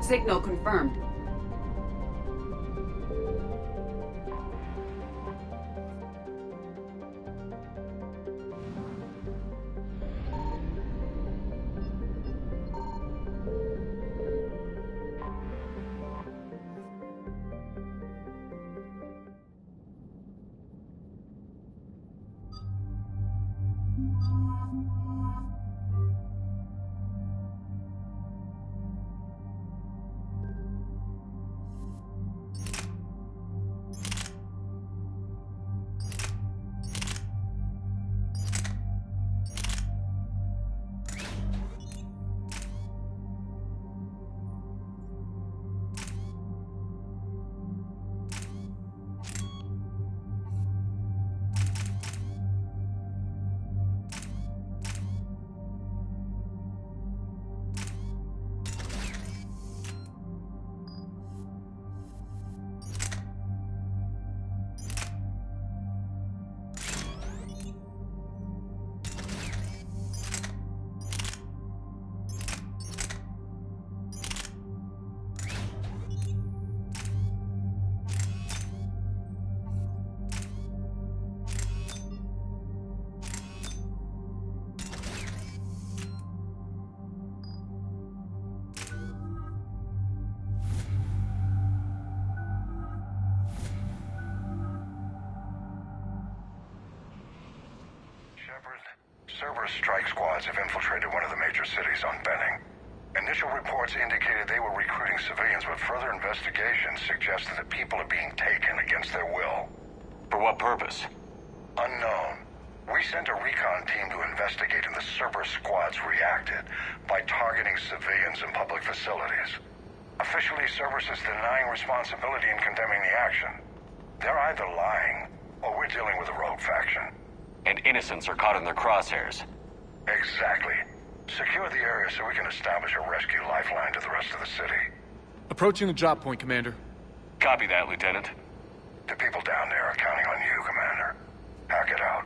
Signal confirmed. Cerberus strike squads have infiltrated one of the major cities on Benning. Initial reports indicated they were recruiting civilians, but further investigations suggested that people are being taken against their will. For what purpose? Unknown. We sent a recon team to investigate, and the Cerberus squads reacted by targeting civilians in public facilities. Officially, Cerberus is denying responsibility and condemning the action. They're either lying, or we're dealing with a rogue faction. And innocents are caught in their crosshairs. Exactly. Secure the area so we can establish a rescue lifeline to the rest of the city. Approaching the drop point, Commander. Copy that, Lieutenant. The people down there are counting on you, Commander. Hack it out.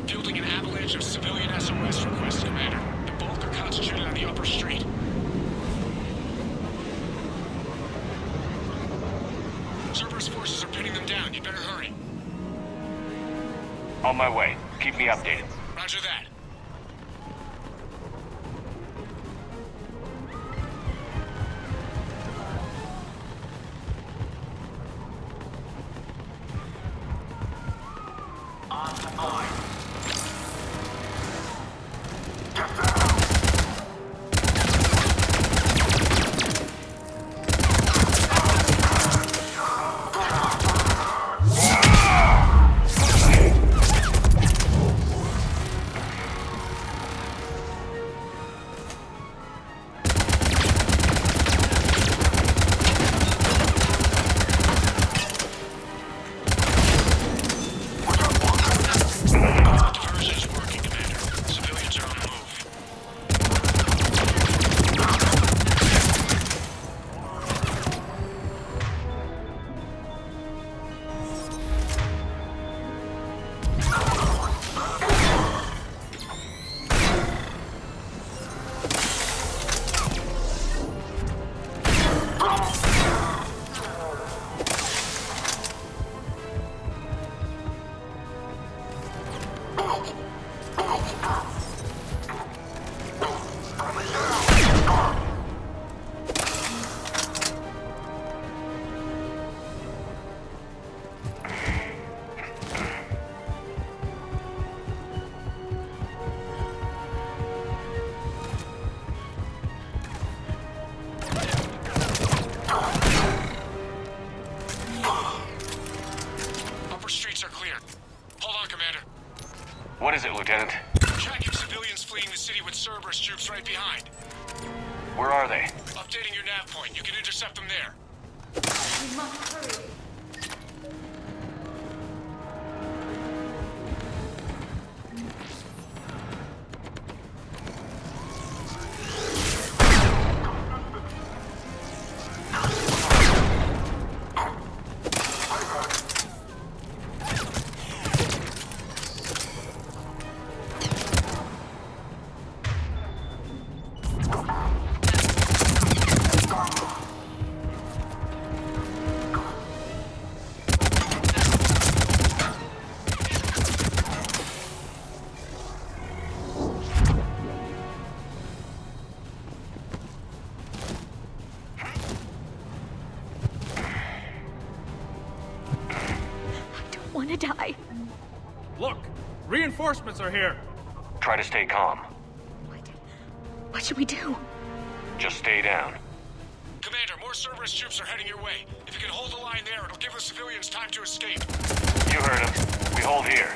Fielding an avalanche of civilian SOS requests, Commander. The bulk are concentrated on the upper street. Cerberus forces are pinning them down. You better hurry. On my way. Keep me updated. Roger that. What is it, Lieutenant? Tracking civilians fleeing the city with Cerberus troops right behind. Where are they? Updating your nav point. You can intercept them there. We must hurry. Want to die. Look! Reinforcements are here! Try to stay calm. What should we do? Just stay down. Commander, more Cerberus troops are heading your way. If you can hold the line there, it'll give the civilians time to escape. You heard him. We hold here.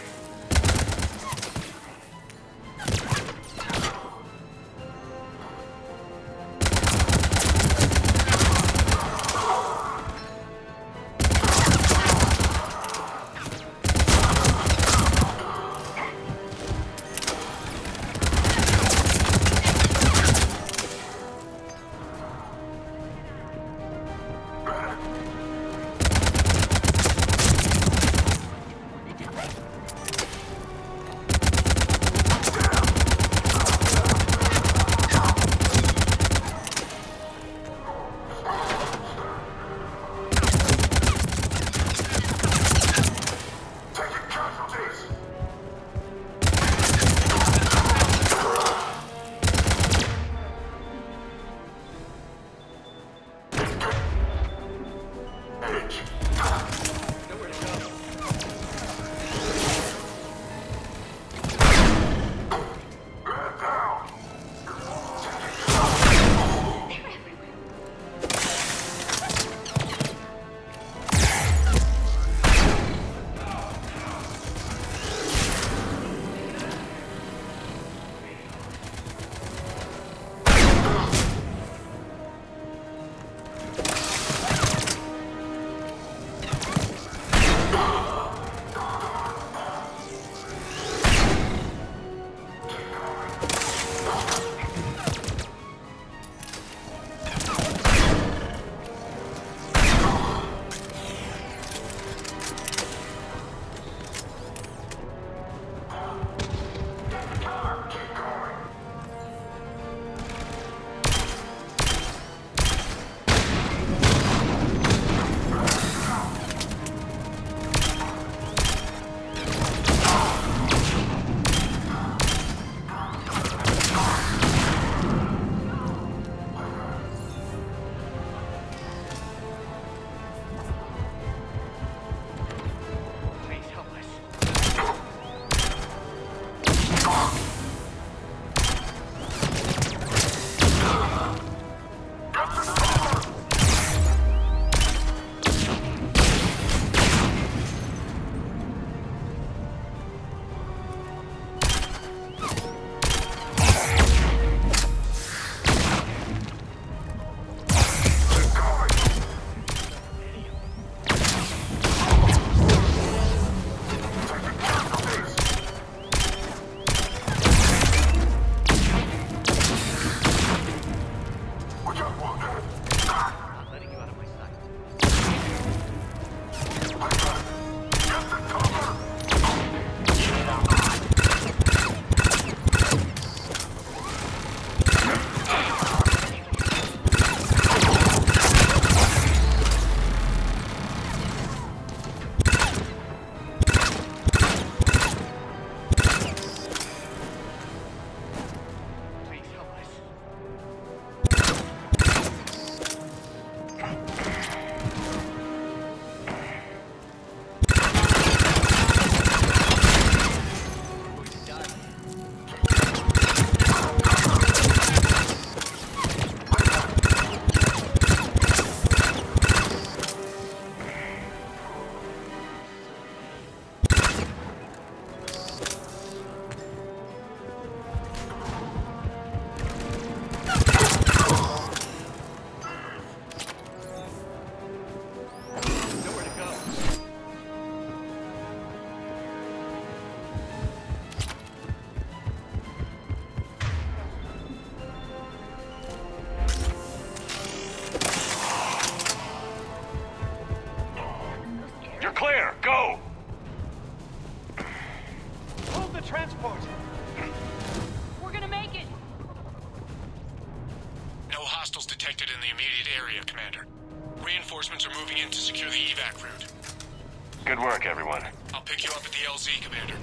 detected in the immediate area, Commander. Reinforcements are moving in to secure the evac route. Good work, everyone. I'll pick you up at the LZ, Commander.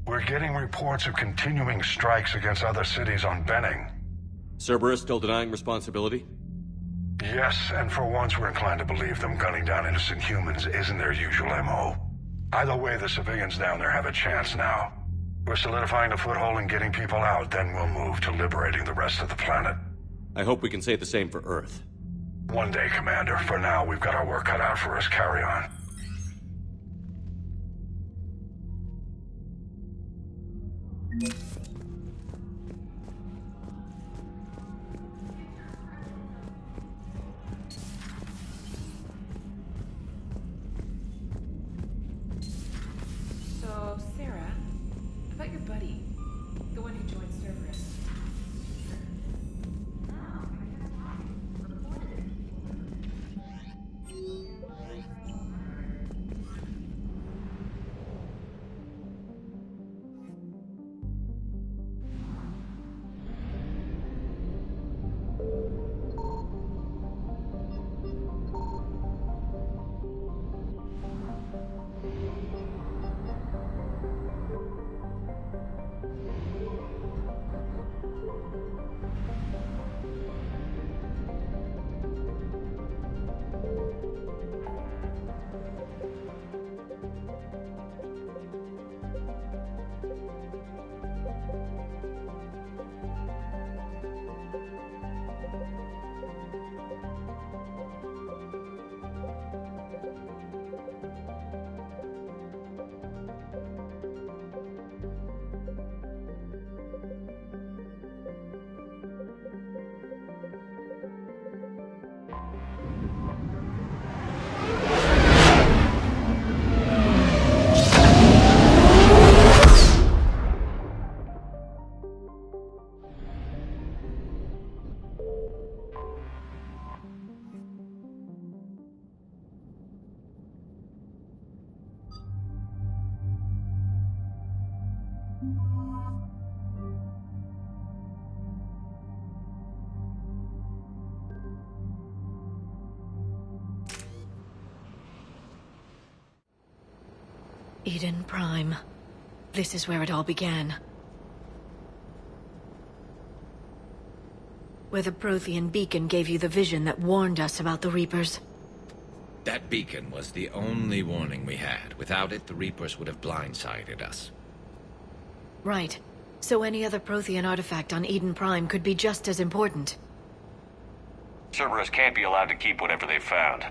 We're getting reports of continuing strikes against other cities on Benning. Cerberus still denying responsibility? Yes, and for once we're inclined to believe them gunning down innocent humans isn't their usual MO. Either way, the civilians down there have a chance now. We're solidifying a foothold and getting people out, then we'll move to liberating the rest of the planet. I hope we can say the same for Earth. One day, Commander. For now, we've got our work cut out for us. Carry on. So, Sarah, about your buddy, the one who joined Cerberus. Eden Prime. This is where it all began. Where the Prothean beacon gave you the vision that warned us about the Reapers. That beacon was the only warning we had. Without it, the Reapers would have blindsided us. Right. So any other Prothean artifact on Eden Prime could be just as important. Cerberus can't be allowed to keep whatever they've found.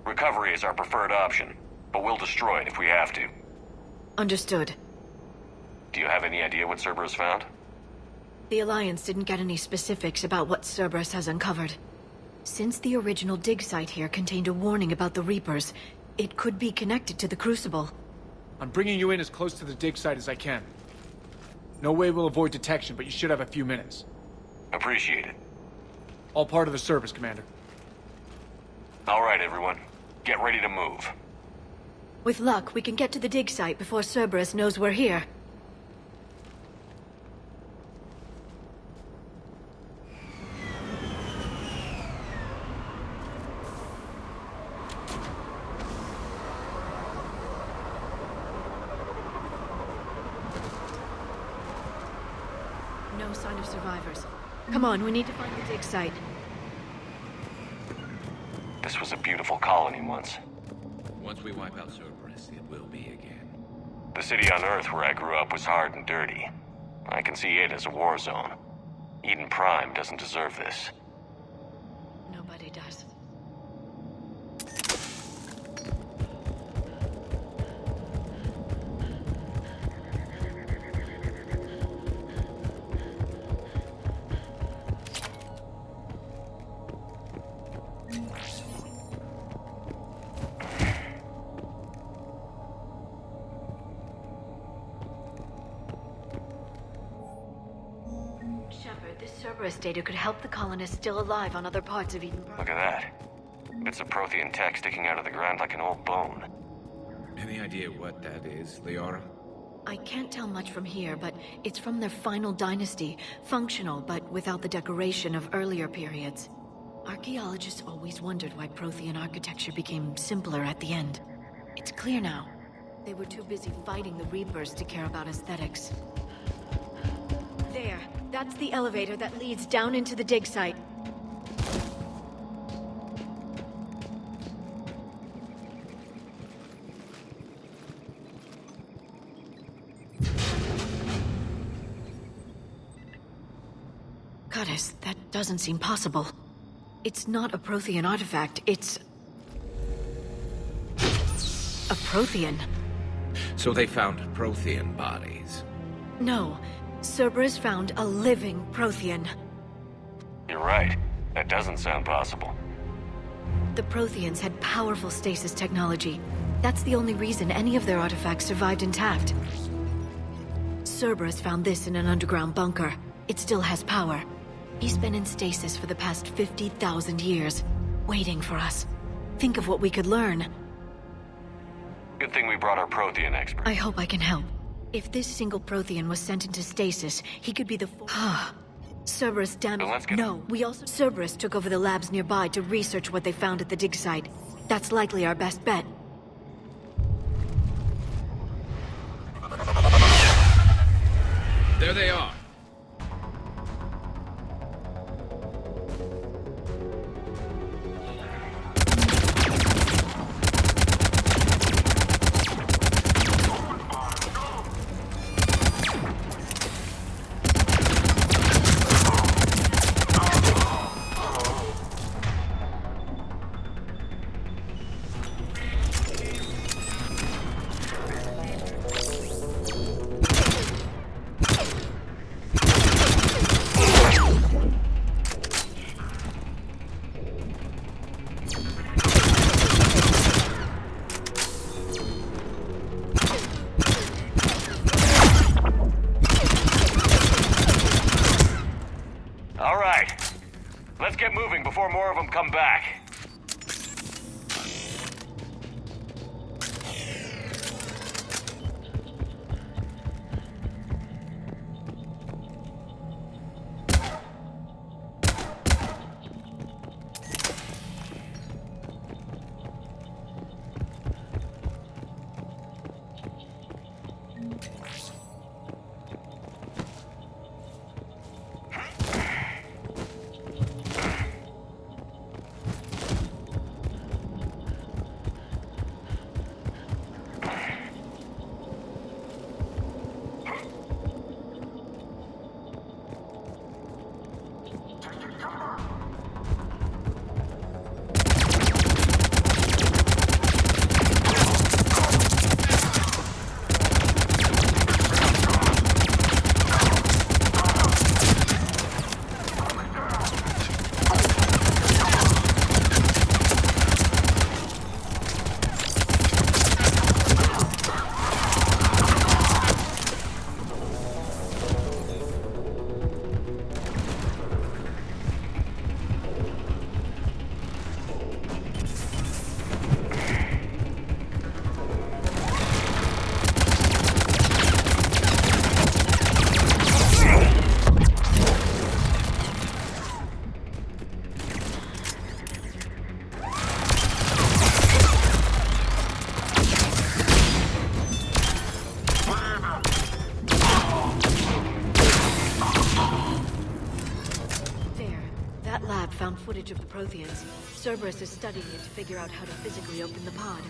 Recovery is our preferred option, but we'll destroy it if we have to. Understood. Do you have any idea what Cerberus found? The Alliance didn't get any specifics about what Cerberus has uncovered. Since the original dig site here contained a warning about the Reapers, it could be connected to the Crucible. I'm bringing you in as close to the dig site as I can. No way we'll avoid detection, but you should have a few minutes. Appreciate it. All part of the service, Commander. All right, everyone. Get ready to move. With luck, we can get to the dig site before Cerberus knows we're here. No sign of survivors. Come on, we need to find the dig site. This was a beautiful colony once. Once we wipe out Cerberus, it will be again. The city on Earth where I grew up was hard and dirty. I can see it as a war zone. Eden Prime doesn't deserve this. Nobody does. This Cerberus data could help the colonists still alive on other parts of Eden. Look at that. Bits of Prothean tech sticking out of the ground like an old bone. Any idea what that is, Leora? I can't tell much from here, but it's from their final dynasty. Functional, but without the decoration of earlier periods. Archaeologists always wondered why Prothean architecture became simpler at the end. It's clear now. They were too busy fighting the Reapers to care about aesthetics. There. That's the elevator that leads down into the dig site. Goddess, that doesn't seem possible. It's not a Prothean artifact, it's... a Prothean. So they found Prothean bodies. No. Cerberus found a living Prothean. You're right. That doesn't sound possible. The Protheans had powerful stasis technology. That's the only reason any of their artifacts survived intact. Cerberus found this in an underground bunker. It still has power. He's been in stasis for the past 50,000 years, waiting for us. Think of what we could learn. Good thing we brought our Prothean expert. I hope I can help. If this single Prothean was sent into stasis, he could be the Cerberus Then let's get No, we also... Cerberus took over the labs nearby to research what they found at the dig site. That's likely our best bet. There they are. All right. Let's get moving before more of them come back. Found footage of the Protheans. Cerberus is studying it to figure out how to physically open the pod.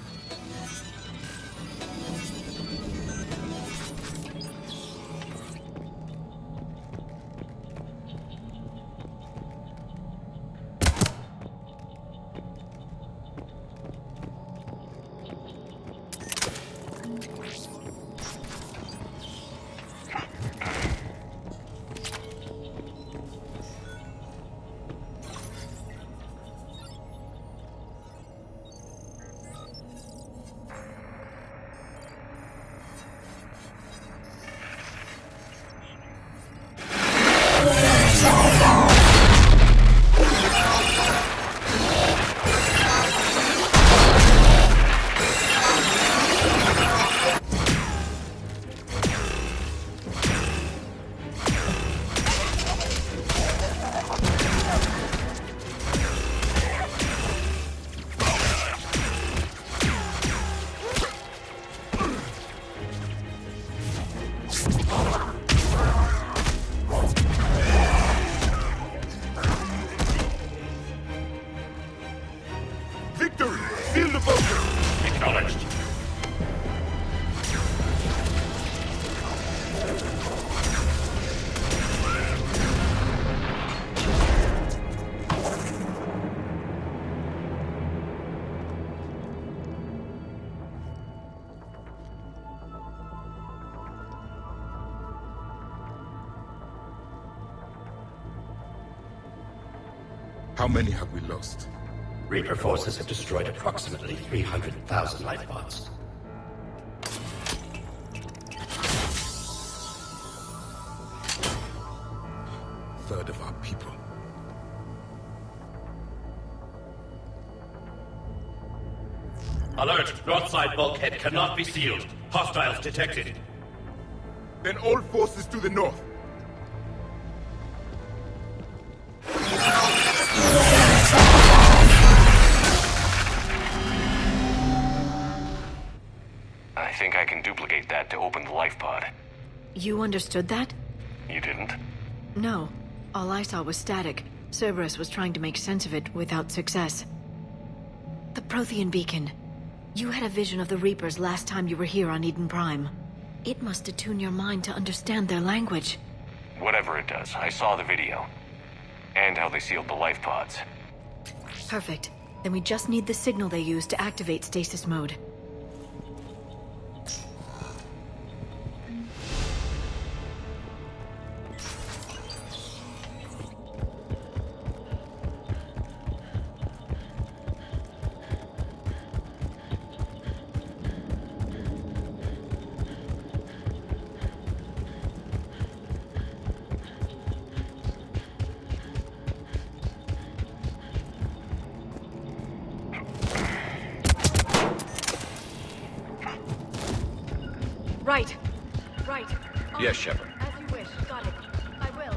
How many have we lost? Reaper forces have destroyed approximately 300,000 life pods. Third of our people. Alert! North side bulkhead cannot be sealed. Hostiles detected. Then all forces to the north. I think I can duplicate that to open the life pod. You understood that? You didn't? No. All I saw was static. Cerberus was trying to make sense of it without success. The Prothean beacon. You had a vision of the Reapers last time you were here on Eden Prime. It must attune your mind to understand their language. Whatever it does, I saw the video. And how they sealed the life pods. Perfect. Then we just need the signal they used to activate stasis mode. Right. Right. Yes, Shepard. As you wish. Got it. I will.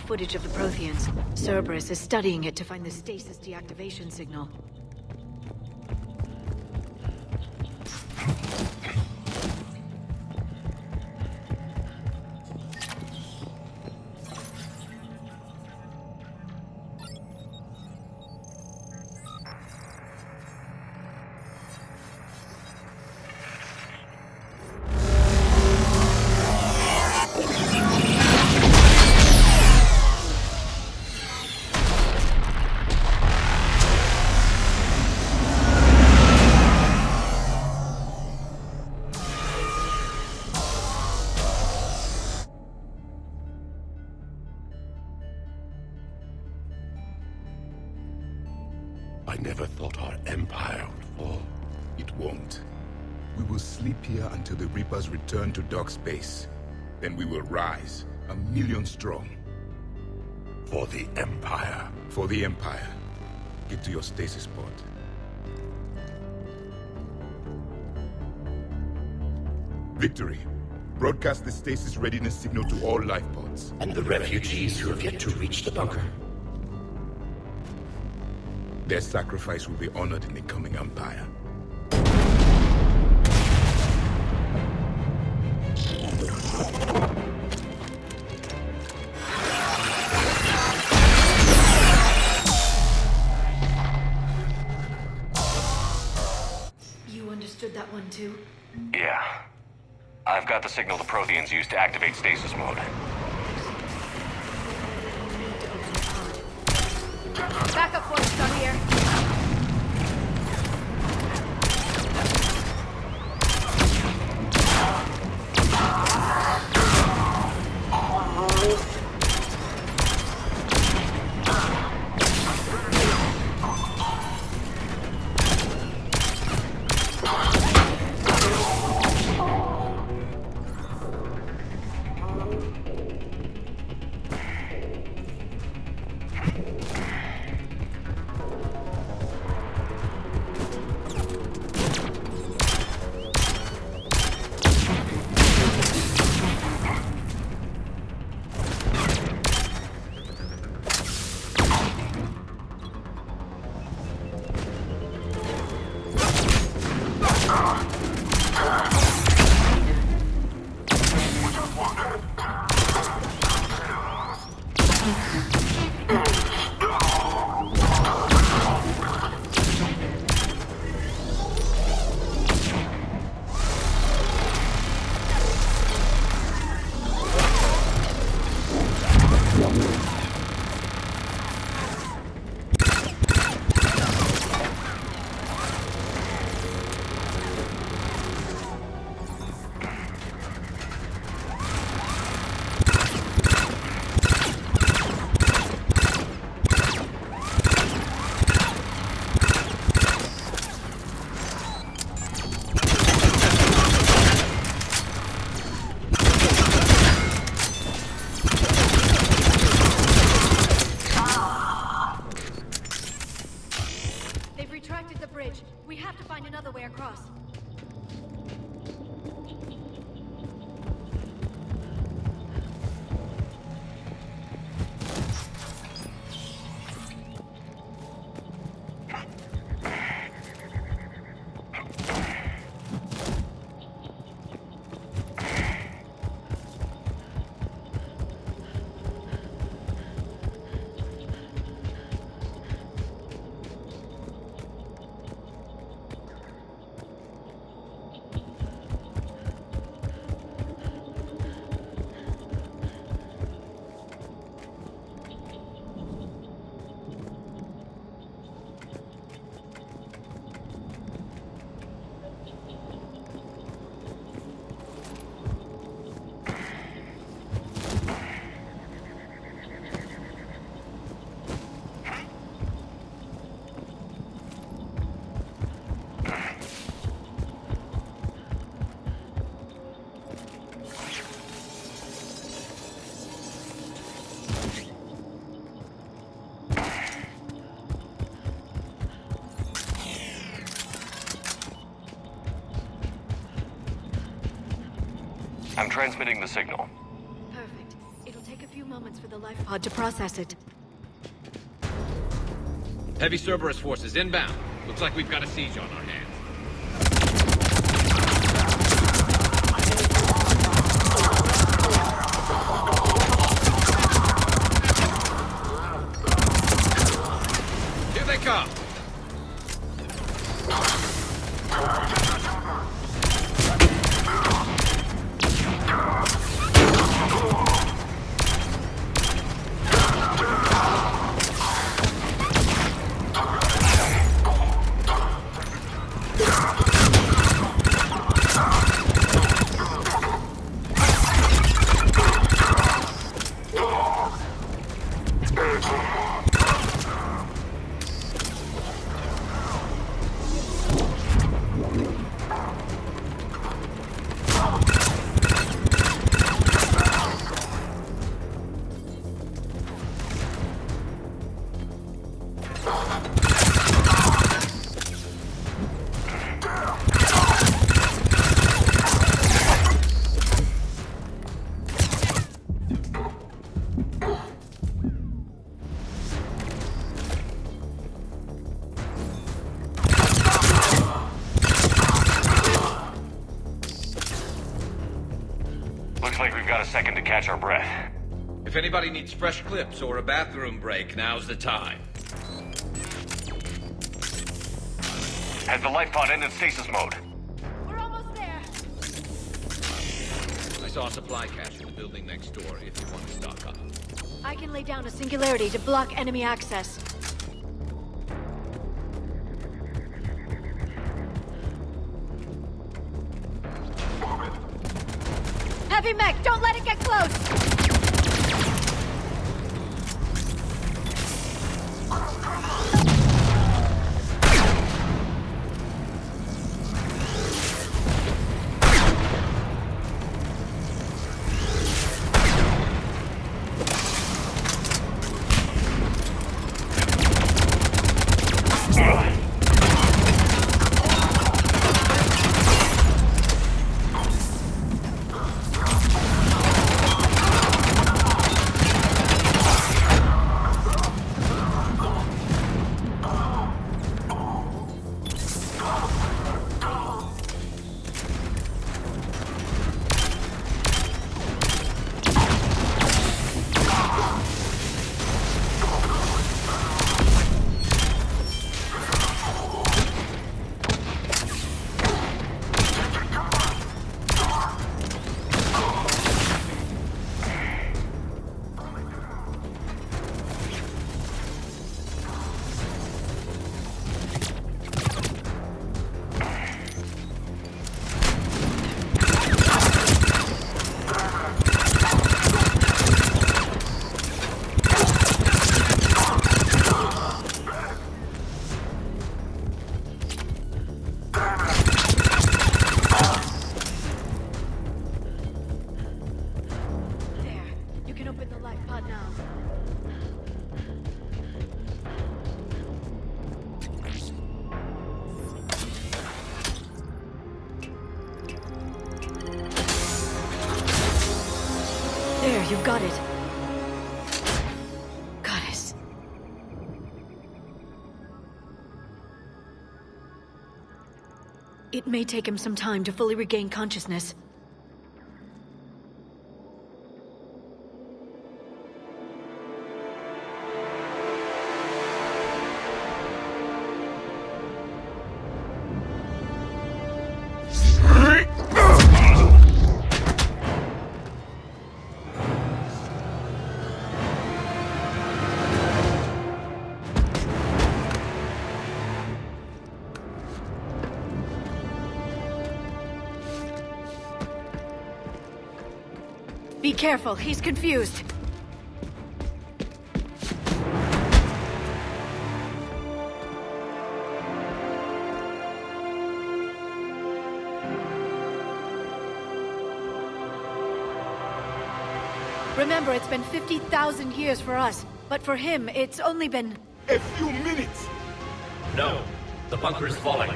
Footage of the Protheans. Cerberus is studying it to find the stasis deactivation signal. I never thought our empire would fall. It won't. We will sleep here until the Reapers return to dock space. Then we will rise, 1,000,000 strong. For the Empire. For the Empire. Get to your stasis pod. Victory. Broadcast the stasis readiness signal to all life pods. And the refugees who have yet to reach the bunker. Their sacrifice will be honored in the coming Empire. You understood that one too? Yeah. I've got the signal the Protheans used to activate stasis mode. Backup forces are here. They've retracted the bridge. We have to find another way across. I'm transmitting the signal. Perfect. It'll take a few moments for the life pod to process it. Heavy Cerberus forces inbound. Looks like we've got a siege on our hands. Here they come! Looks like we've got a second to catch our breath. If anybody needs fresh clips or a bathroom break, now's the time. Has the life pod ended stasis mode? We're almost there. I saw a supply cache in the building next door if you want to stock up. I can lay down a singularity to block enemy access. Heavy mech, don't let it get close! can open the light pod now. There, you've got it. Goddess. It may take him some time to fully regain consciousness. Be careful, he's confused. Remember, it's been 50,000 years for us, but for him, it's only been... A few minutes! No. The bunker is falling.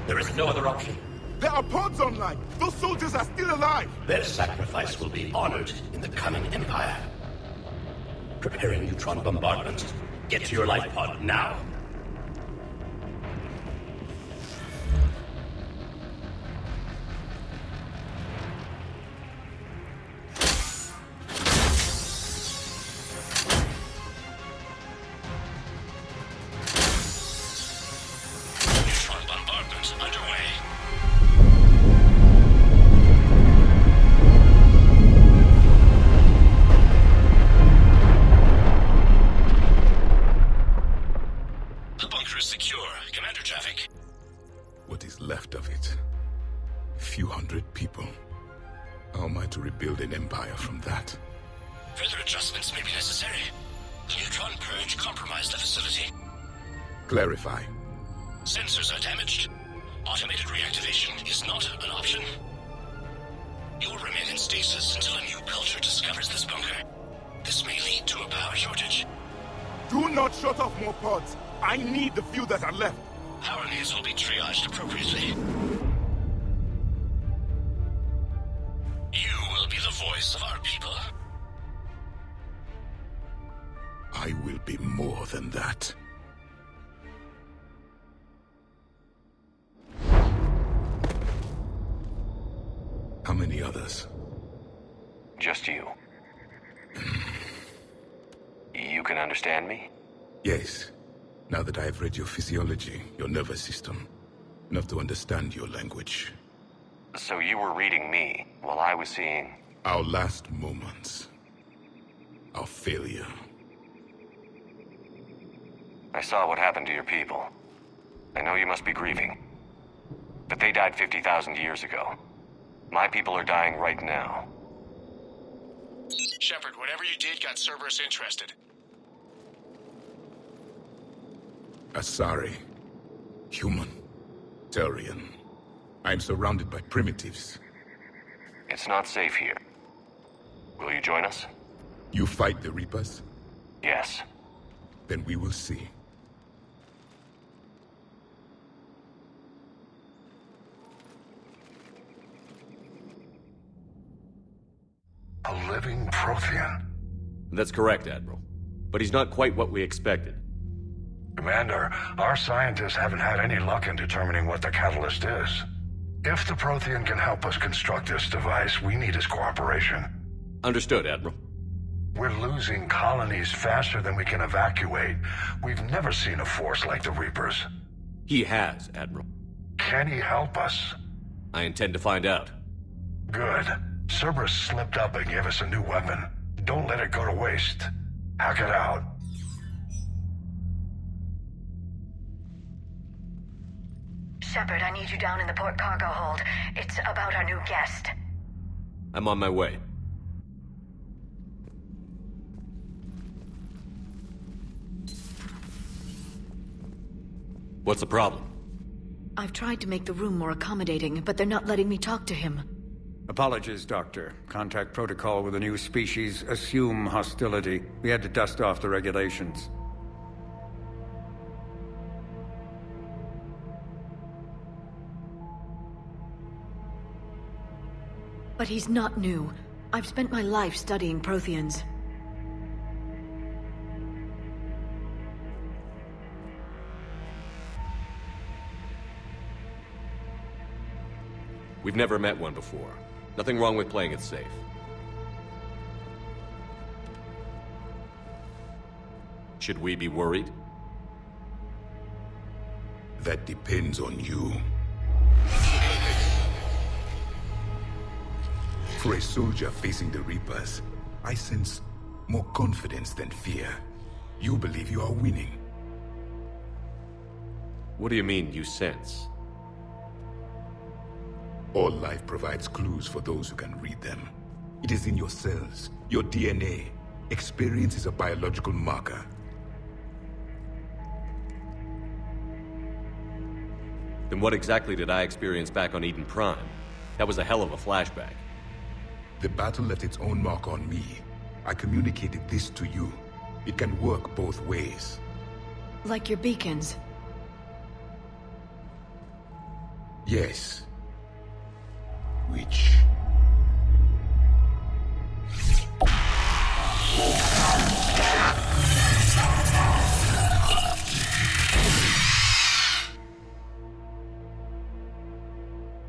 There is no other option. There are pods online! Those soldiers are still alive! Their sacrifice will be honored in the coming Empire. Preparing neutron bombardment. Get to your life pod now. Neutron bombardment underway. The bunker is secure. Commander traffic. What is left of it? A few hundred people. How am I to rebuild an empire from that? Further adjustments may be necessary. The neutron purge compromised the facility. Clarify. Sensors are damaged. Automated reactivation is not an option. You will remain in stasis until a new culture discovers this bunker. This may lead to a power shortage. Do not shut off more pods! I need the few that are left! Power needs will be triaged appropriately. You will be the voice of our people. I will be more than that. How many others? Just you. You can understand me? Yes. Now that I have read your physiology, your nervous system, enough to understand your language. So you were reading me while I was seeing... Our last moments. Our failure. I saw what happened to your people. I know you must be grieving. But they died 50,000 years ago. My people are dying right now. Shepard, whatever you did got Cerberus interested. Asari. Human. Turian. I'm surrounded by primitives. It's not safe here. Will you join us? You fight the Reapers? Yes. Then we will see. A living Prothean. That's correct, Admiral. But he's not quite what we expected. Commander, our scientists haven't had any luck in determining what the catalyst is. If the Prothean can help us construct this device, we need his cooperation. Understood, Admiral. We're losing colonies faster than we can evacuate. We've never seen a force like the Reapers. He has, Admiral. Can he help us? I intend to find out. Good. Cerberus slipped up and gave us a new weapon. Don't let it go to waste. Hack it out. Shepard, I need you down in the port cargo hold. It's about our new guest. I'm on my way. What's the problem? I've tried to make the room more accommodating, but they're not letting me talk to him. Apologies, Doctor. Contact protocol with a new species. Assume hostility. We had to dust off the regulations. But he's not new. I've spent my life studying Protheans. We've never met one before. Nothing wrong with playing it safe. Should we be worried? That depends on you. For a soldier facing the Reapers, I sense more confidence than fear. You believe you are winning. What do you mean, you sense? All life provides clues for those who can read them. It is in your cells, your DNA. Experience is a biological marker. Then what exactly did I experience back on Eden Prime? That was a hell of a flashback. The battle left its own mark on me. I communicated this to you. It can work both ways. Like your beacons. Yes. Which...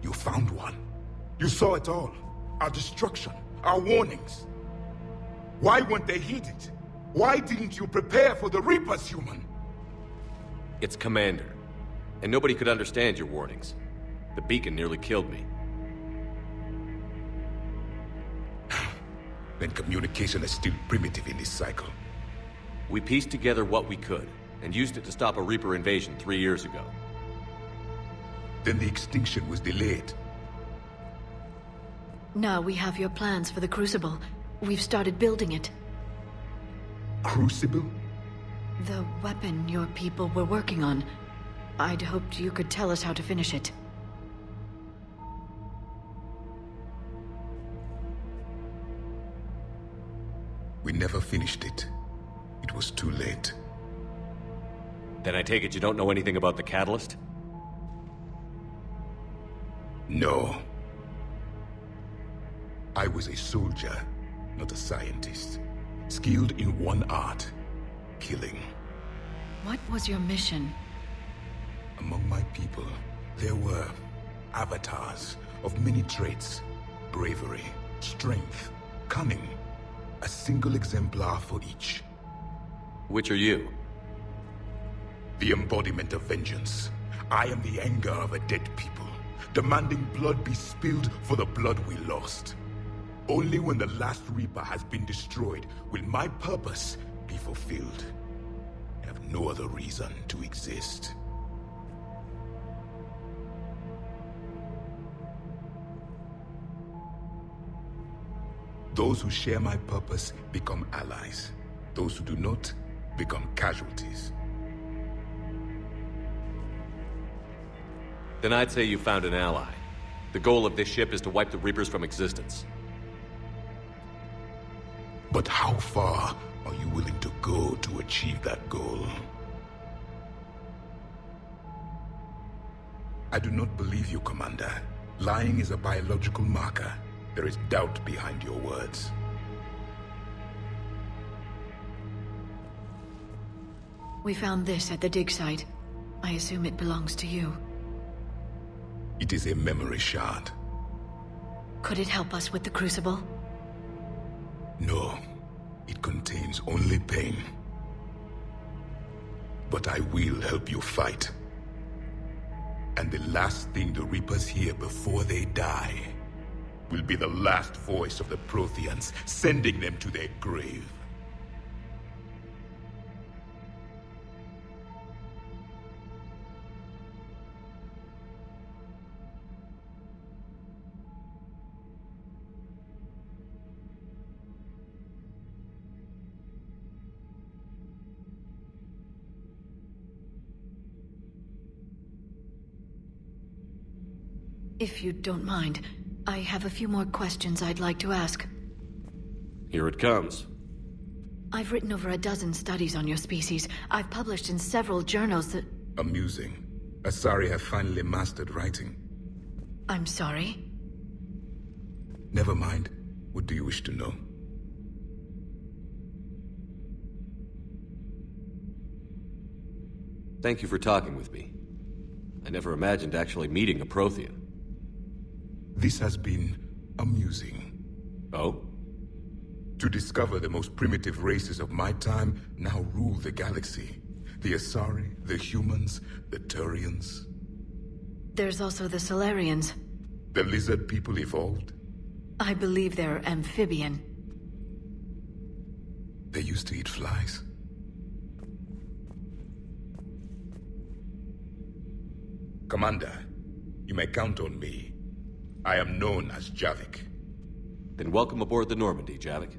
You found one. You saw it all. Our destruction, our warnings. Why weren't they heeded? Why didn't you prepare for the Reapers, human? It's Commander. And nobody could understand your warnings. The beacon nearly killed me. Then communication is still primitive in this cycle. We pieced together what we could, and used it to stop a Reaper invasion 3 years ago. Then the extinction was delayed. Now we have your plans for the Crucible. We've started building it. Crucible? The weapon your people were working on. I'd hoped you could tell us how to finish it. We never finished it. It was too late. Then I take it you don't know anything about the catalyst? No. I was a soldier, not a scientist. Skilled in one art, killing. What was your mission? Among my people, there were avatars of many traits. Bravery, strength, cunning. A single exemplar for each. Which are you? The embodiment of vengeance. I am the anger of a dead people, demanding blood be spilled for the blood we lost. Only when the last Reaper has been destroyed will my purpose be fulfilled. I have no other reason to exist. Those who share my purpose become allies. Those who do not become casualties. Then I'd say you found an ally. The goal of this ship is to wipe the Reapers from existence. But how far are you willing to go to achieve that goal? I do not believe you, Commander. Lying is a biological marker. There is doubt behind your words. We found this at the dig site. I assume it belongs to you. It is a memory shard. Could it help us with the Crucible? No. It contains only pain. But I will help you fight. And the last thing the Reapers hear before they die will be the last voice of the Protheans, sending them to their grave. If you don't mind, I have a few more questions I'd like to ask. Here it comes. I've written over a dozen studies on your species. I've published in several journals that... Amusing. Asari have finally mastered writing. I'm sorry? Never mind. What do you wish to know? Thank you for talking with me. I never imagined actually meeting a Prothean. This has been amusing. Oh? To discover the most primitive races of my time now rule the galaxy. The Asari, the humans, the Turians. There's also the Solarians. The lizard people evolved. I believe they're amphibian. They used to eat flies. Commander, you may count on me. I am known as Javik. Then welcome aboard the Normandy, Javik.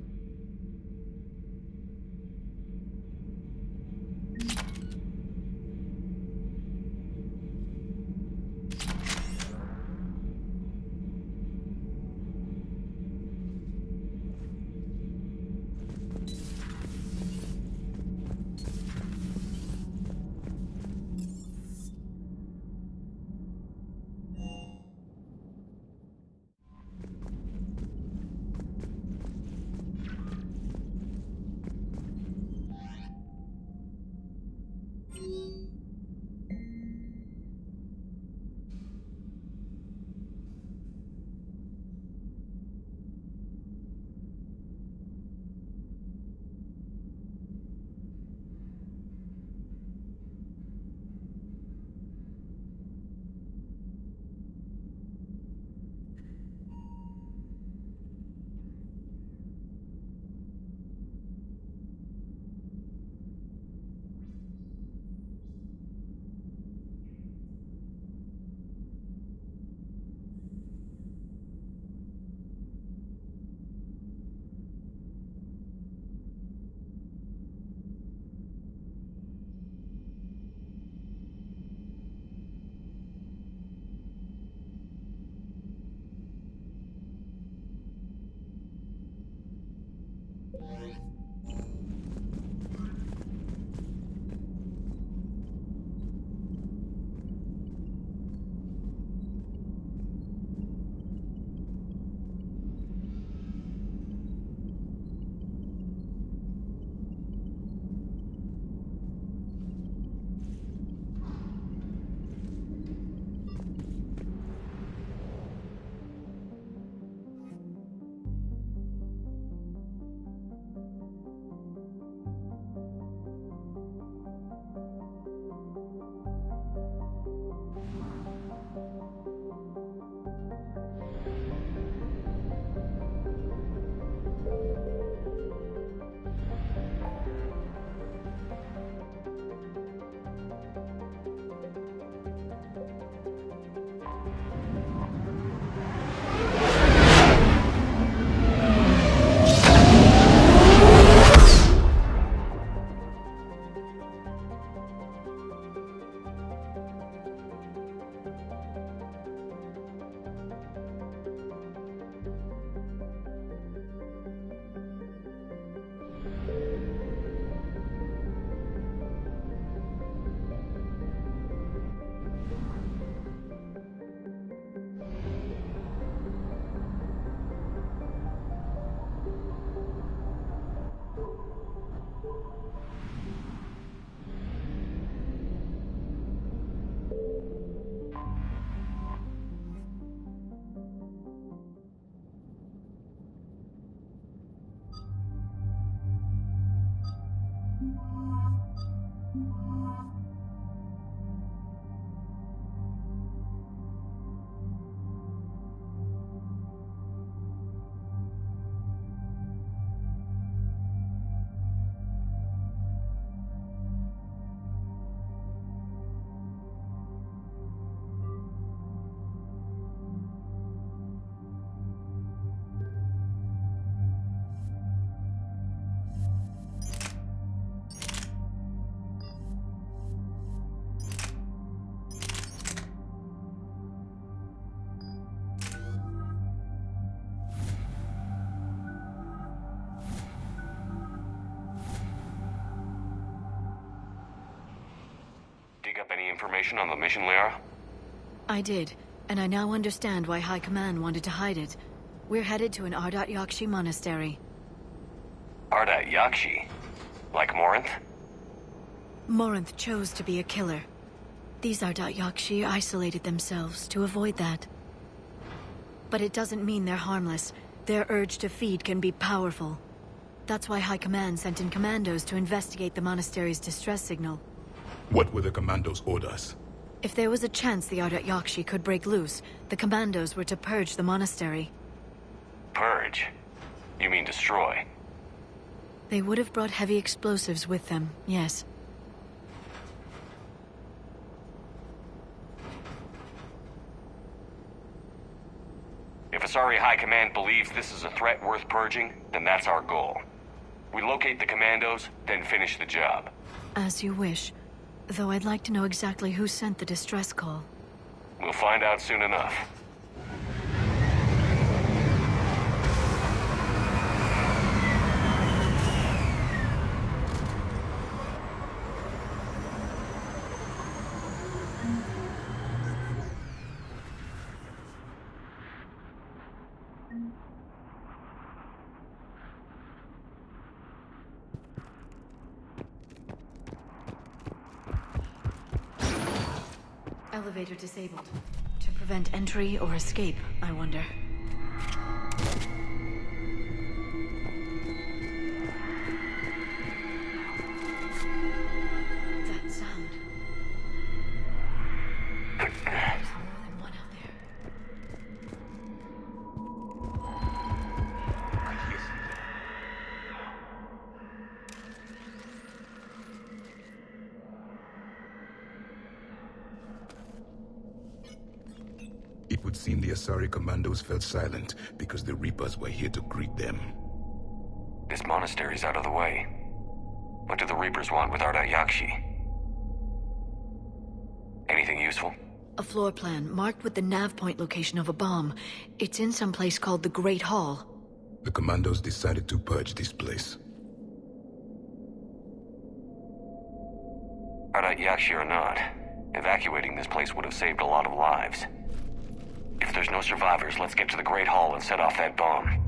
information on the mission, Liara? I did, and I now understand why High Command wanted to hide it. We're headed to an Ardat Yakshi monastery. Ardat Yakshi? Like Morinth? Morinth chose to be a killer. These Ardat Yakshi isolated themselves to avoid that. But it doesn't mean they're harmless. Their urge to feed can be powerful. That's why High Command sent in commandos to investigate the monastery's distress signal. What were the commandos' orders? If there was a chance the Ardat Yakshi could break loose, the commandos were to purge the monastery. Purge? You mean destroy? They would have brought heavy explosives with them, yes. If Asari High Command believes this is a threat worth purging, then that's our goal. We locate the commandos, then finish the job. As you wish. Though I'd like to know exactly who sent the distress call. We'll find out soon enough. Elevator disabled. To prevent entry or escape, I wonder. That sound. There's more than one out there. It would seem the Asari commandos fell silent because the Reapers were here to greet them. This monastery's out of the way. What do the Reapers want with Ardat Yakshi? Anything useful? A floor plan marked with the nav point location of a bomb. It's in some place called the Great Hall. The commandos decided to purge this place. Ardat Yakshi or not, evacuating this place would have saved a lot of lives. If there's no survivors, let's get to the Great Hall and set off that bomb.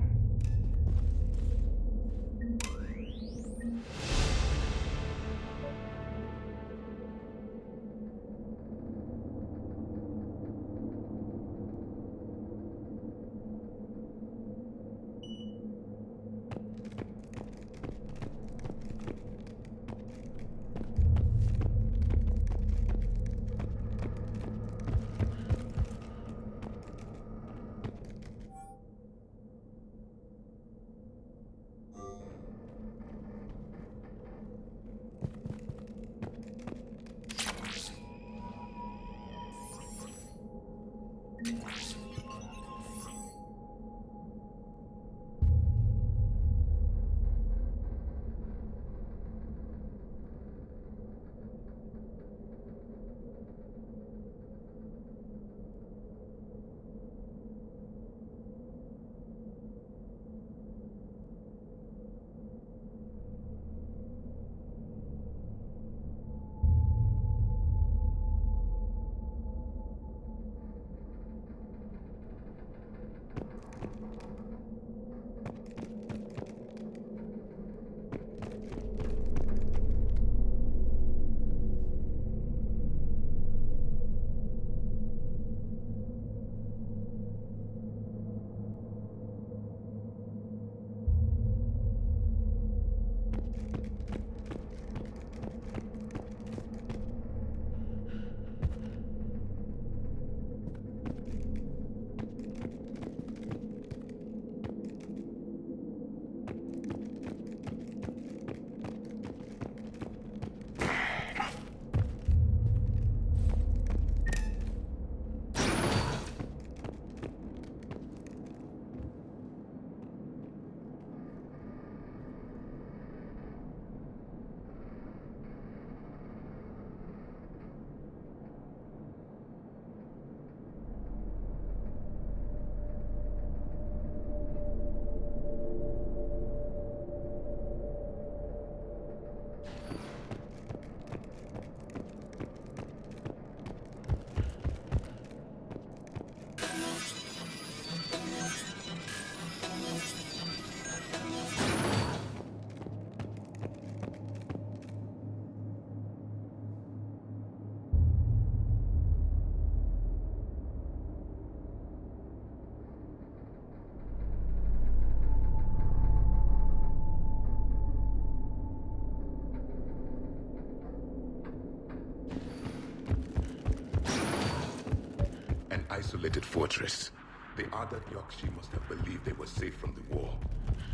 isolated fortress. The other Yakshi must have believed they were safe from the war.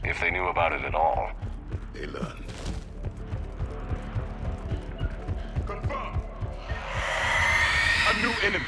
If they knew about it at all. They learned. Confirm! A new enemy!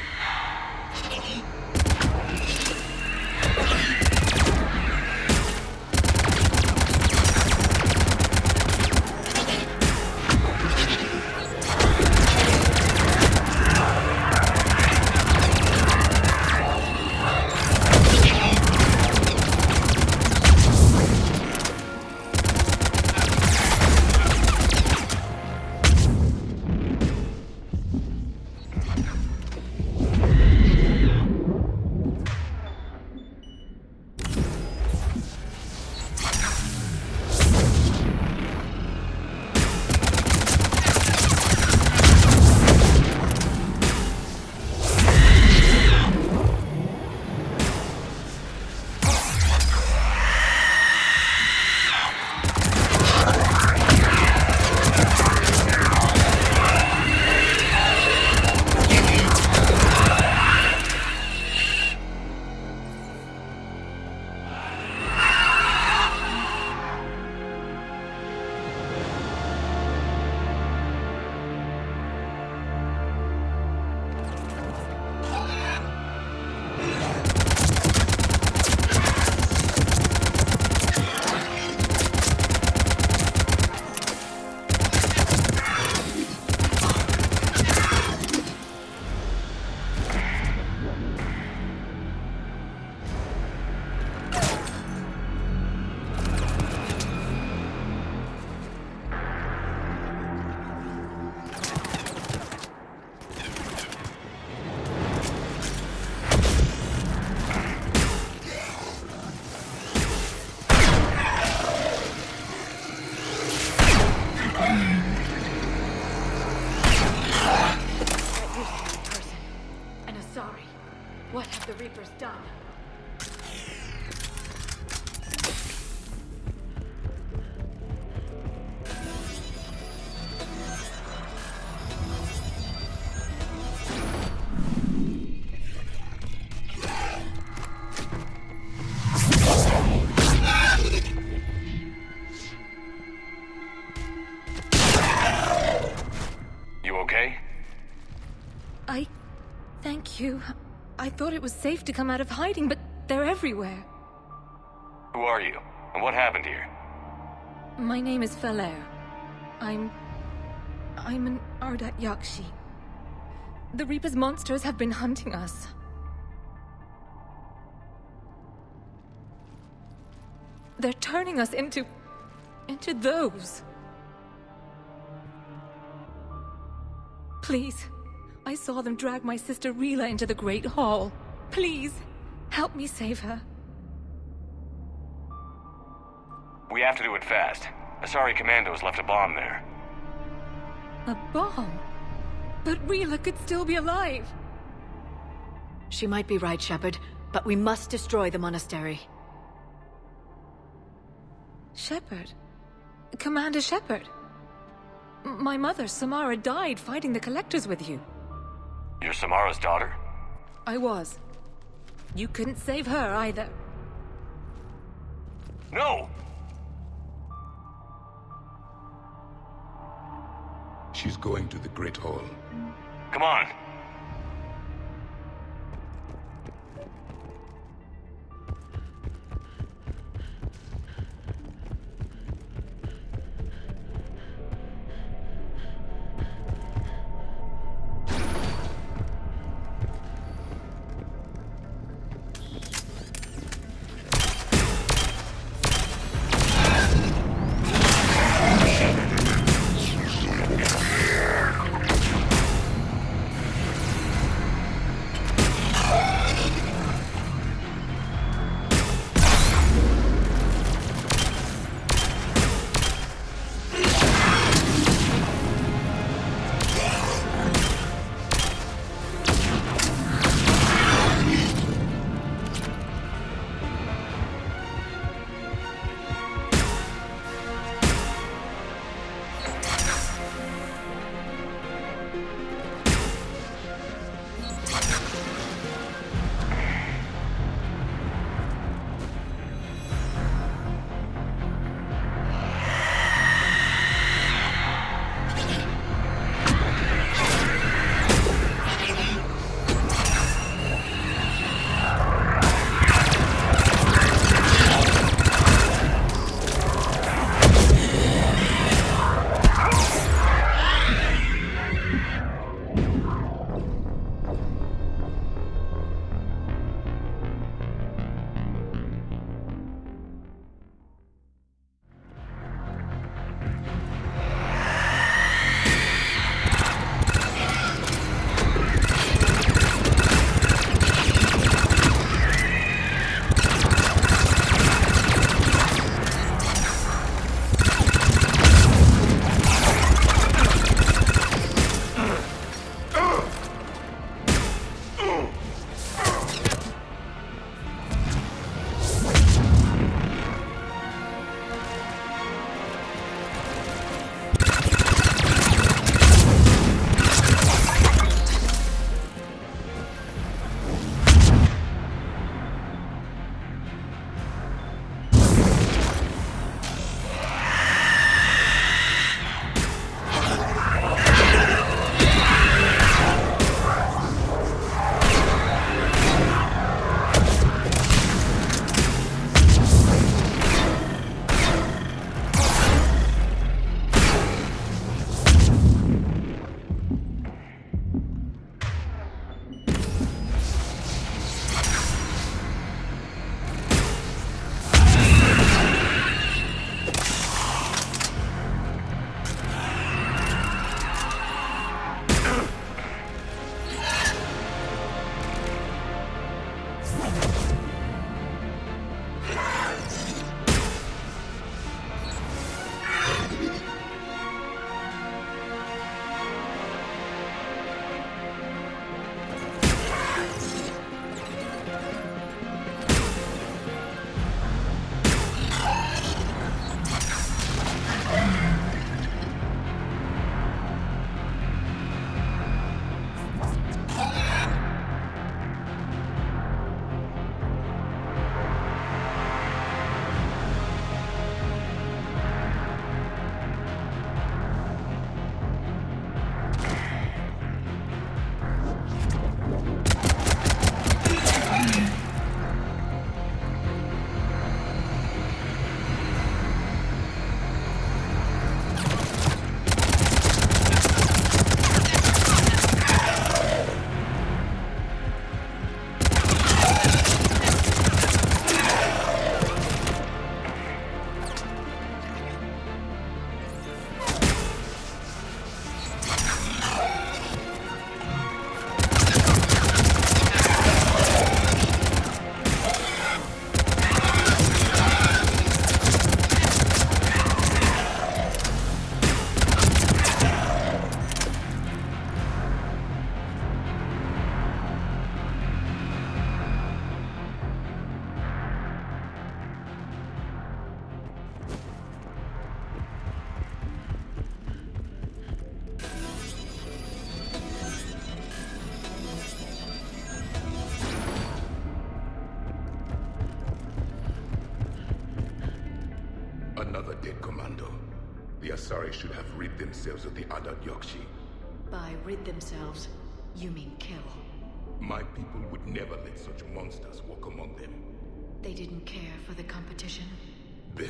What have the Reapers done? You okay? Thank you. I thought it was safe to come out of hiding, but they're everywhere. Who are you? And what happened here? My name is Falair. I'm an Ardat Yakshi. The Reaper's monsters have been hunting us. They're turning us into those. Please, I saw them drag my sister Rila into the Great Hall. Please, help me save her. We have to do it fast. Asari Commandos left a bomb there. A bomb? But Rila could still be alive. She might be right, Shepard, but we must destroy the monastery. Shepard? Commander Shepard? My mother, Samara, died fighting the Collectors with you. You're Samara's daughter? I was. You couldn't save her either. No! She's going to the Great Hall. Come on. Another dead commando. The Asari should have rid themselves of the adult Yakshi. By rid themselves, you mean kill. My people would never let such monsters walk among them. They didn't care for the competition? Blech.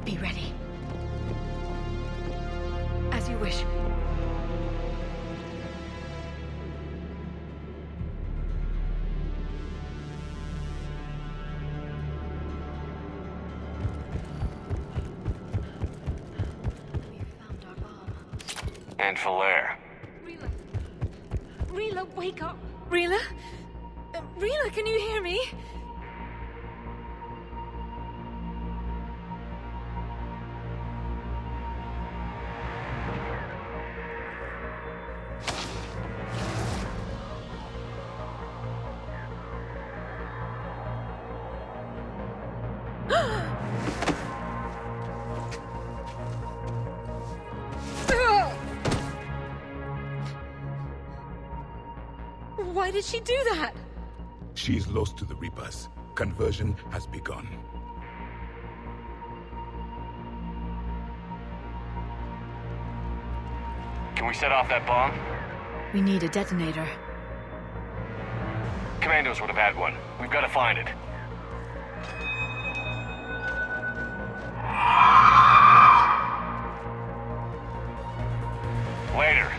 Be ready. As you wish. We found our bomb. And Falaire. Rila. Rila, wake up. Rila? Rila, can you hear me? Why did she do that? She is lost to the Reapers. Conversion has begun. Can we set off that bomb? We need a detonator. Commandos would have had one. We've got to find it. Later.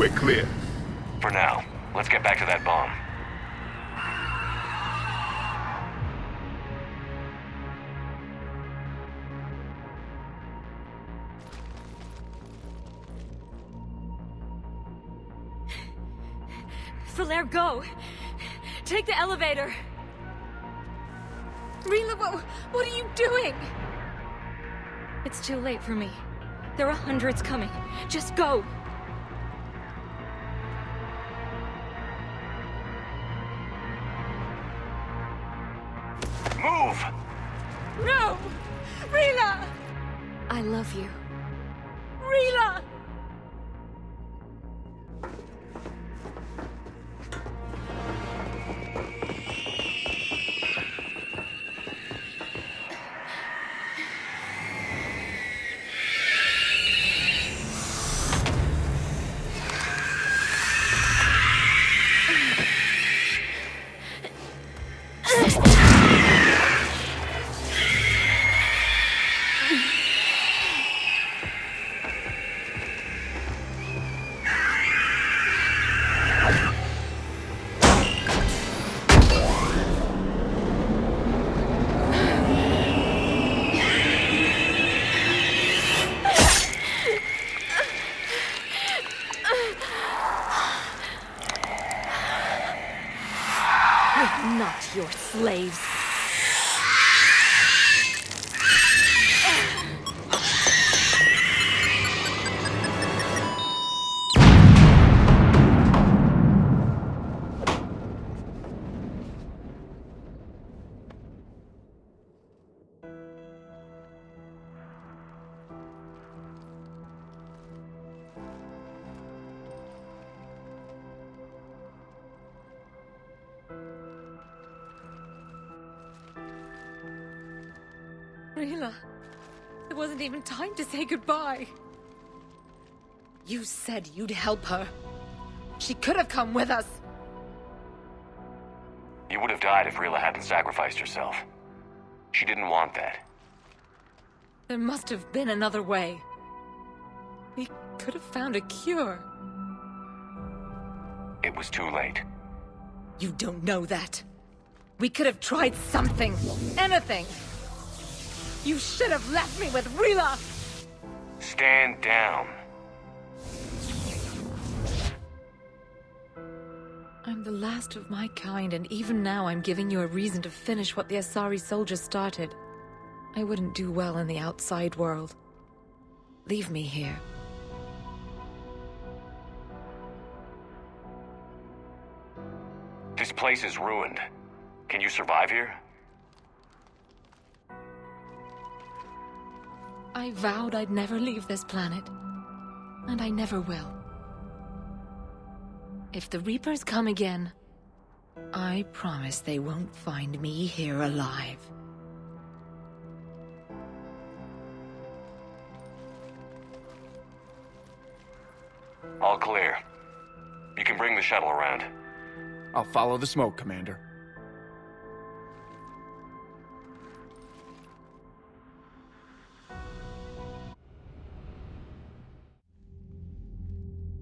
We're clear. For now, let's get back to that bomb. Falaire, go! Take the elevator! Rila, what are you doing? It's too late for me. There are hundreds coming. Just go! Move! No! Rila! I love you. Rila! Not your slaves. Rila, there wasn't even time to say goodbye. You said you'd help her. She could have come with us. You would have died if Rila hadn't sacrificed herself. She didn't want that. There must have been another way. We could have found a cure. It was too late. You don't know that. We could have tried something. Anything. You should have left me with Rila! Stand down. I'm the last of my kind, and even now I'm giving you a reason to finish what the Asari soldiers started. I wouldn't do well in the outside world. Leave me here. This place is ruined. Can you survive here? I vowed I'd never leave this planet. And I never will. If the Reapers come again, I promise they won't find me here alive. All clear. You can bring the shuttle around. I'll follow the smoke, Commander.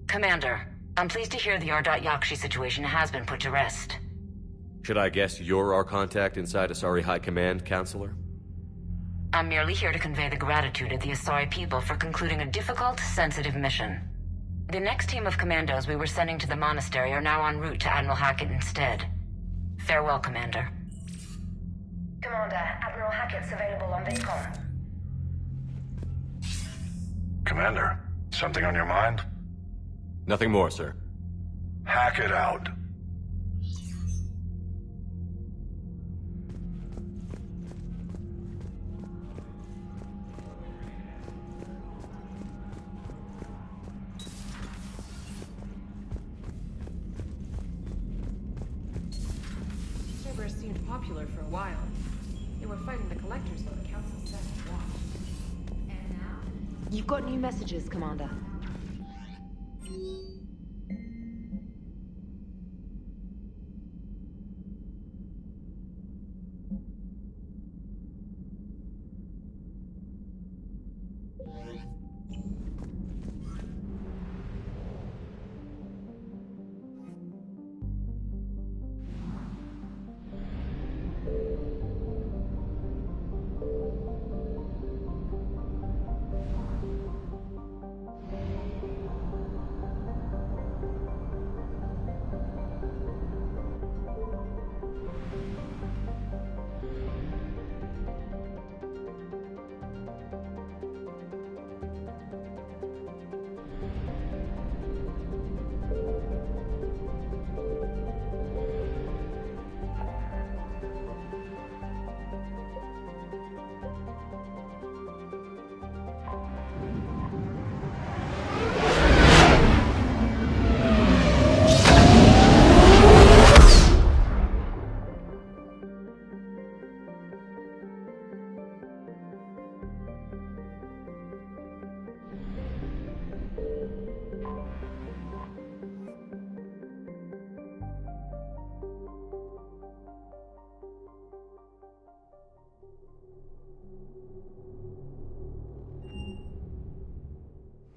Commander, I'm pleased to hear the Yakshi situation has been put to rest. Should I guess you're our contact inside Asari High Command, Counselor? I'm merely here to convey the gratitude of the Asari people for concluding a difficult, sensitive mission. The next team of commandos we were sending to the monastery are now en route to Admiral Hackett instead. Farewell, Commander. Commander, Admiral Hackett's available on VidCom. Commander, something on your mind? Nothing more, sir. Hackett out. Cerberus seemed popular for a while. They were fighting the Collectors, though the Council said to watch. And now? You've got new messages, Commander.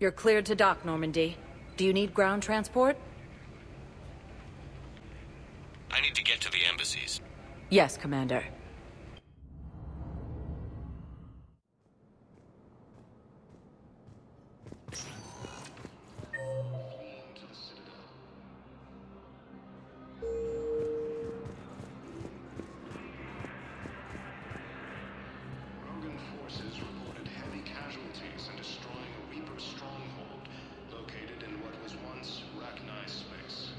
You're cleared to dock, Normandy. Do you need ground transport? I need to get to the embassies. Yes, Commander. Rogan forces reported heavy casualties in destroying a Reaper stronghold located in what was once Rachni space.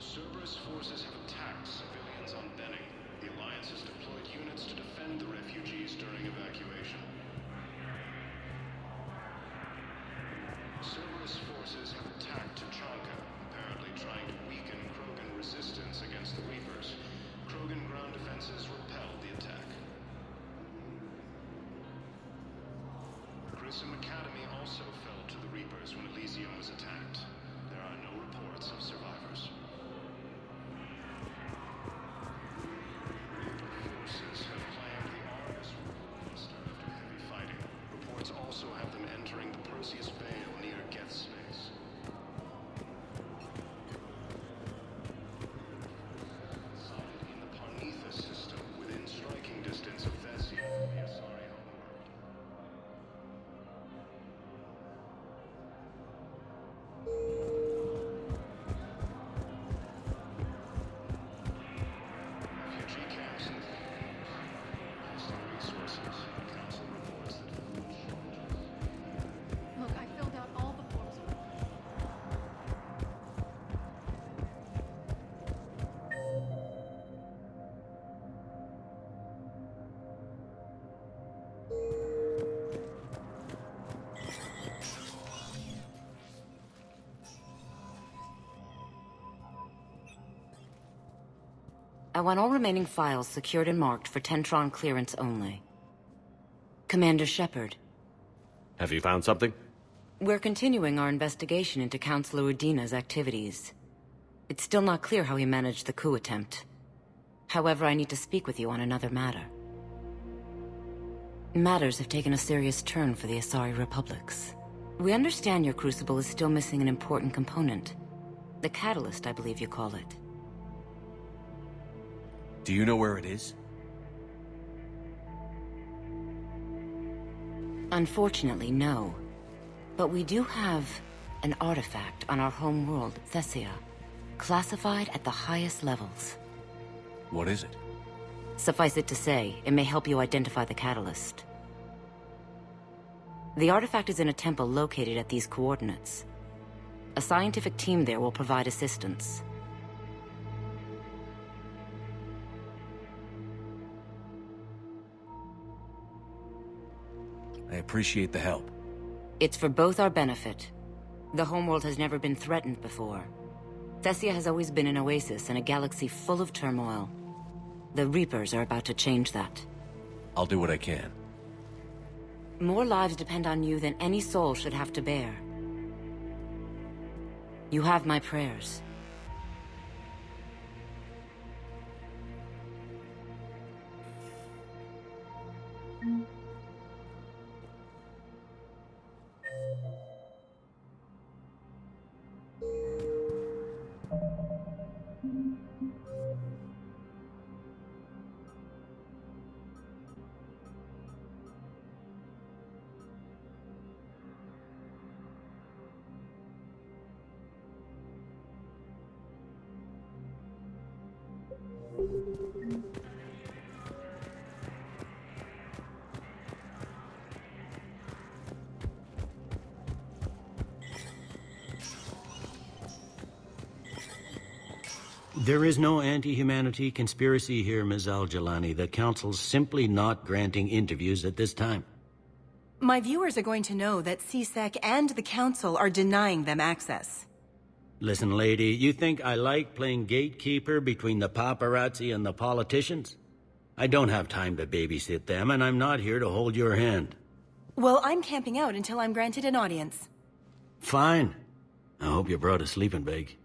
Cerberus forces have attacked civilians on Benning. The Alliance has deployed units to defend the refugees during evacuation. Cerberus forces have attacked Tuchanka, apparently trying to weaken Krogan resistance against the Reapers. Krogan ground defenses repelled the attack. Grissom Academy also fell to the Reapers when Elysium was attacked. There are no reports of survivors. Reaper forces have claimed the Argus monster after heavy fighting. Reports also have them entering the Perseus Vale near Geth space. Sighted in the Parnitha system within striking distance of Thesia, the Asari homeworld. Refugee camps in the hostile resources. Council reports that food shortages. Look, I filled out all the forms. I want all remaining files secured and marked for Tentron clearance only. Commander Shepard, Have you found something? we're continuing our investigation into Councilor Udina's activities. It's still not clear how he managed the coup attempt. However, I need to speak with you on another matter. Matters have taken a serious turn for the Asari Republics. We understand your crucible is still missing an important component. The catalyst, I believe you call it. Do you know where it is? Unfortunately, no. But we do have an artifact on our home world, Thesia, classified at the highest levels. What is it? Suffice it to say, it may help you identify the catalyst. The artifact is in a temple located at these coordinates. A scientific team there will provide assistance. I appreciate the help. It's for both our benefit. The homeworld has never been threatened before. Thesia has always been an oasis in a galaxy full of turmoil. The Reapers are about to change that. I'll do what I can. More lives depend on you than any soul should have to bear. You have my prayers. There is no anti-humanity conspiracy here, Ms. Al-Jalani. The Council's simply not granting interviews at this time. My viewers are going to know that CSEC and the Council are denying them access. Listen, lady, you think I like playing gatekeeper between the paparazzi and the politicians? I don't have time to babysit them, and I'm not here to hold your hand. Well, I'm camping out until I'm granted an audience. Fine. I hope you brought a sleeping bag.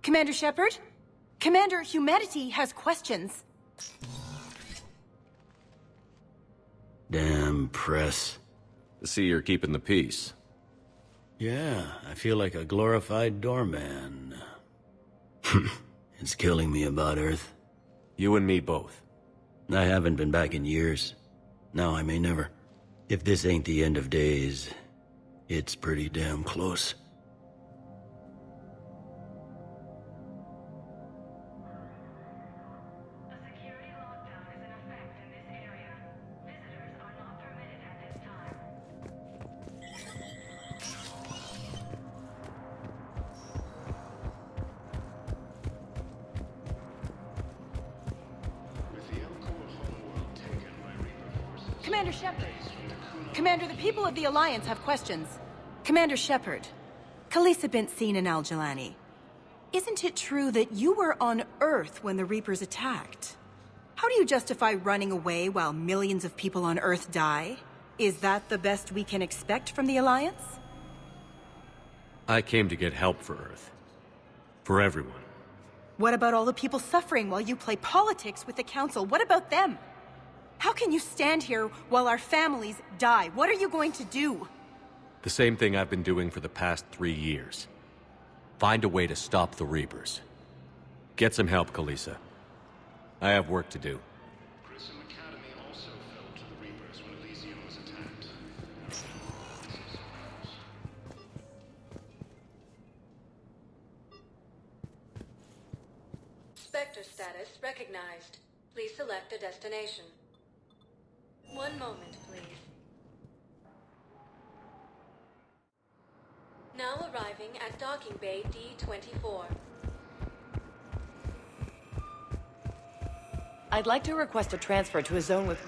Commander Shepard? Commander, humanity has questions. Damn press. See, you're keeping the peace. Yeah, I feel like a glorified doorman. It's killing me about Earth. You and me both. I haven't been back in years. Now I may never. If this ain't the end of days, it's pretty damn close. Commander Shepard. Commander, the people of the Alliance have questions. Commander Shepard, Khaleesa bint Sin and Al-Jalani. Isn't it true that you were on Earth when the Reapers attacked? How do you justify running away while millions of people on Earth die? Is that the best we can expect from the Alliance? I came to get help for Earth. For everyone. What about all the people suffering while you play politics with the Council? What about them? How can you stand here while our families die? What are you going to do? The same thing I've been doing for the past 3 years. Find a way to stop the Reapers. Get some help, Khaleesa. I have work to do. Spectre status recognized. Please select a destination. One moment, please. Now arriving at docking bay D-24. I'd like to request a transfer to a zone with...